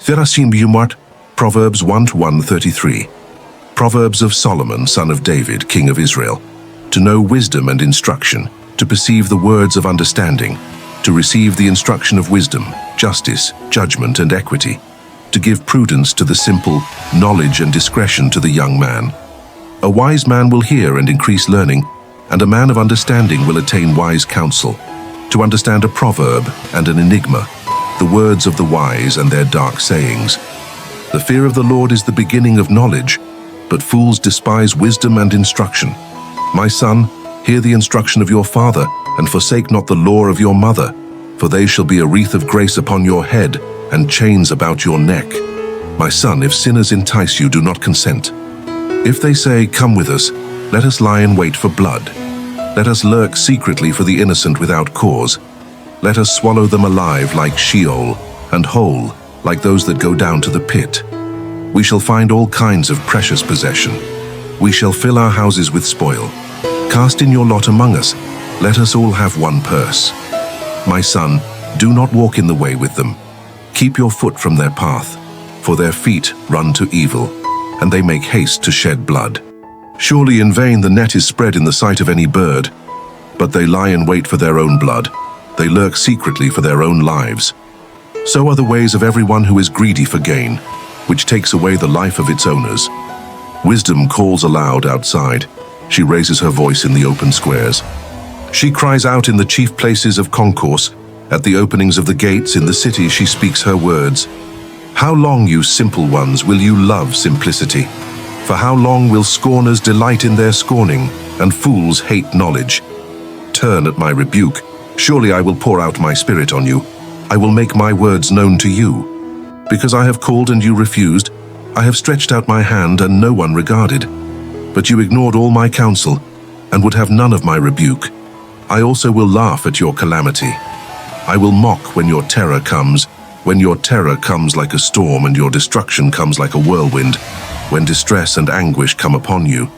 Therasim Yumart, Proverbs 1:1-33. Proverbs of Solomon, son of David, king of Israel. To know wisdom and instruction, to perceive the words of understanding, to receive the instruction of wisdom, justice, judgment, and equity, to give prudence to the simple, knowledge and discretion to the young man. A wise man will hear and increase learning, and a man of understanding will attain wise counsel. To understand a proverb and an enigma, the words of the wise and their dark sayings. The fear of the Lord is the beginning of knowledge, but fools despise wisdom and instruction. My son, hear the instruction of your father, and forsake not the law of your mother, for they shall be a wreath of grace upon your head, and chains about your neck. My son, if sinners entice you, do not consent. If they say, "Come with us, let us lie in wait for blood. Let us lurk secretly for the innocent without cause. Let us swallow them alive like Sheol, and whole like those that go down to the pit. We shall find all kinds of precious possession. We shall fill our houses with spoil. Cast in your lot among us. Let us all have one purse. My son, do not walk in the way with them. Keep your foot from their path, for their feet run to evil, and they make haste to shed blood. Surely in vain the net is spread in the sight of any bird, but they lie in wait for their own blood. They lurk secretly for their own lives. So are the ways of everyone who is greedy for gain, which takes away the life of its owners. Wisdom calls aloud outside. She raises her voice in the open squares. She cries out in the chief places of concourse. At the openings of the gates in the city she speaks her words. How long, you simple ones, will you love simplicity? For how long will scorners delight in their scorning, and fools hate knowledge? Turn at my rebuke. Surely I will pour out my spirit on you. I will make my words known to you. Because I have called and you refused, I have stretched out my hand and no one regarded. But you ignored all my counsel, and would have none of my rebuke. I also will laugh at your calamity. I will mock when your terror comes, when your terror comes like a storm and your destruction comes like a whirlwind, when distress and anguish come upon you.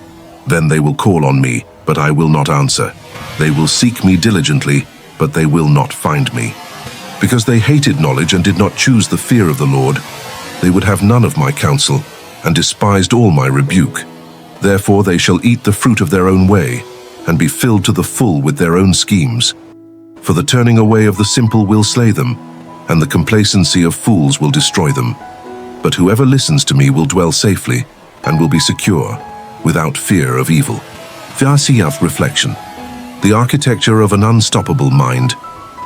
Then they will call on me, but I will not answer. They will seek me diligently, but they will not find me. Because they hated knowledge and did not choose the fear of the Lord, they would have none of my counsel, and despised all my rebuke. Therefore they shall eat the fruit of their own way, and be filled to the full with their own schemes. For the turning away of the simple will slay them, and the complacency of fools will destroy them. But whoever listens to me will dwell safely, and will be secure, without fear of evil. Vyasiyaf reflection. The architecture of an unstoppable mind.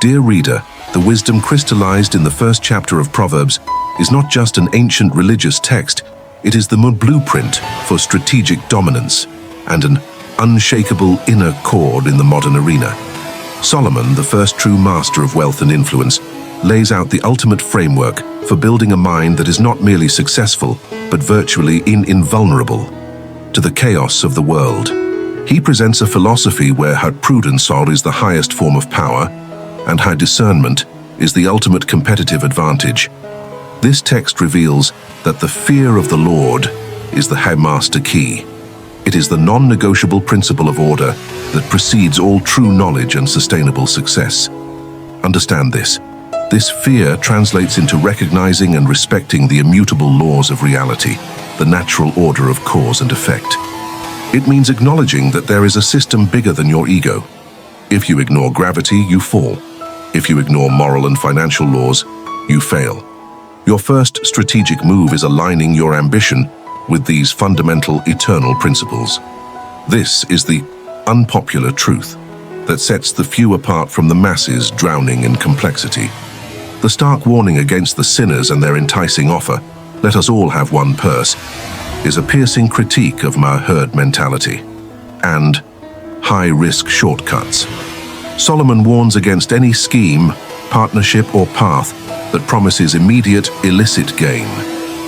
Dear reader, the wisdom crystallized in the first chapter of Proverbs is not just an ancient religious text, it is the blueprint for strategic dominance and an unshakable inner cord in the modern arena. Solomon, the first true master of wealth and influence, lays out the ultimate framework for building a mind that is not merely successful, but virtually invulnerable to the chaos of the world. He presents a philosophy where prudence is the highest form of power, and high discernment is the ultimate competitive advantage. This text reveals that the fear of the Lord is the master key. It is the non-negotiable principle of order that precedes all true knowledge and sustainable success. Understand this. This fear translates into recognizing and respecting the immutable laws of reality, the natural order of cause and effect. It means acknowledging that there is a system bigger than your ego. If you ignore gravity, you fall. If you ignore moral and financial laws, you fail. Your first strategic move is aligning your ambition with these fundamental eternal principles. This is the unpopular truth that sets the few apart from the masses drowning in complexity. The stark warning against the sinners and their enticing offer, "Let us all have one purse," is a piercing critique of my herd mentality and high-risk shortcuts. Solomon warns against any scheme, partnership, or path that promises immediate, illicit gain,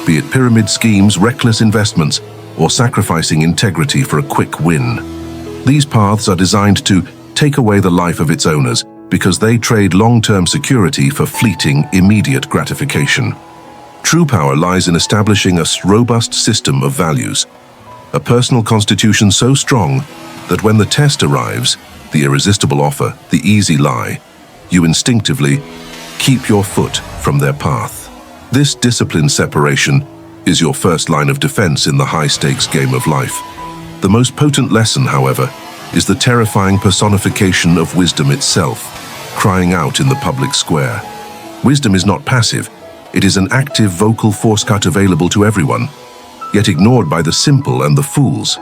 be it pyramid schemes, reckless investments, or sacrificing integrity for a quick win. These paths are designed to take away the life of its owners because they trade long-term security for fleeting, immediate gratification. True power lies in establishing a robust system of values, a personal constitution so strong that when the test arrives, the irresistible offer, the easy lie, you instinctively keep your foot from their path. This disciplined separation is your first line of defense in the high-stakes game of life. The most potent lesson, however, is the terrifying personification of wisdom itself, crying out in the public square. Wisdom is not passive. It is an active vocal force cut available to everyone, yet ignored by the simple and the fools.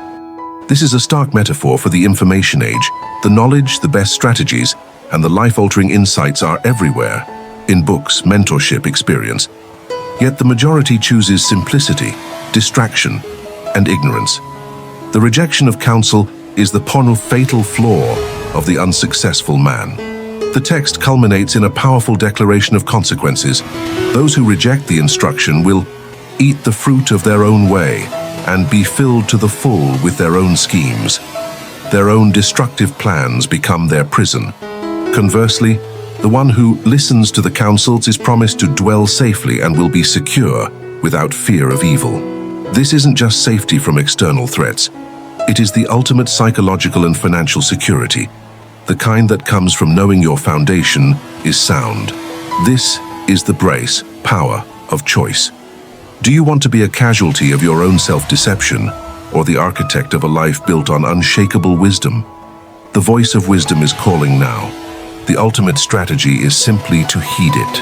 This is a stark metaphor for the information age. The knowledge, the best strategies, and the life-altering insights are everywhere, in books, mentorship, experience. Yet the majority chooses simplicity, distraction, and ignorance. The rejection of counsel is the fatal flaw of the unsuccessful man. The text culminates in a powerful declaration of consequences. Those who reject the instruction will eat the fruit of their own way and be filled to the full with their own schemes. Their own destructive plans become their prison. Conversely, the one who listens to the counsels is promised to dwell safely and will be secure without fear of evil. This isn't just safety from external threats. It is the ultimate psychological and financial security, the kind that comes from knowing your foundation is sound. This is the brace, power of choice. Do you want to be a casualty of your own self-deception, or the architect of a life built on unshakable wisdom? The voice of wisdom is calling now. The ultimate strategy is simply to heed it.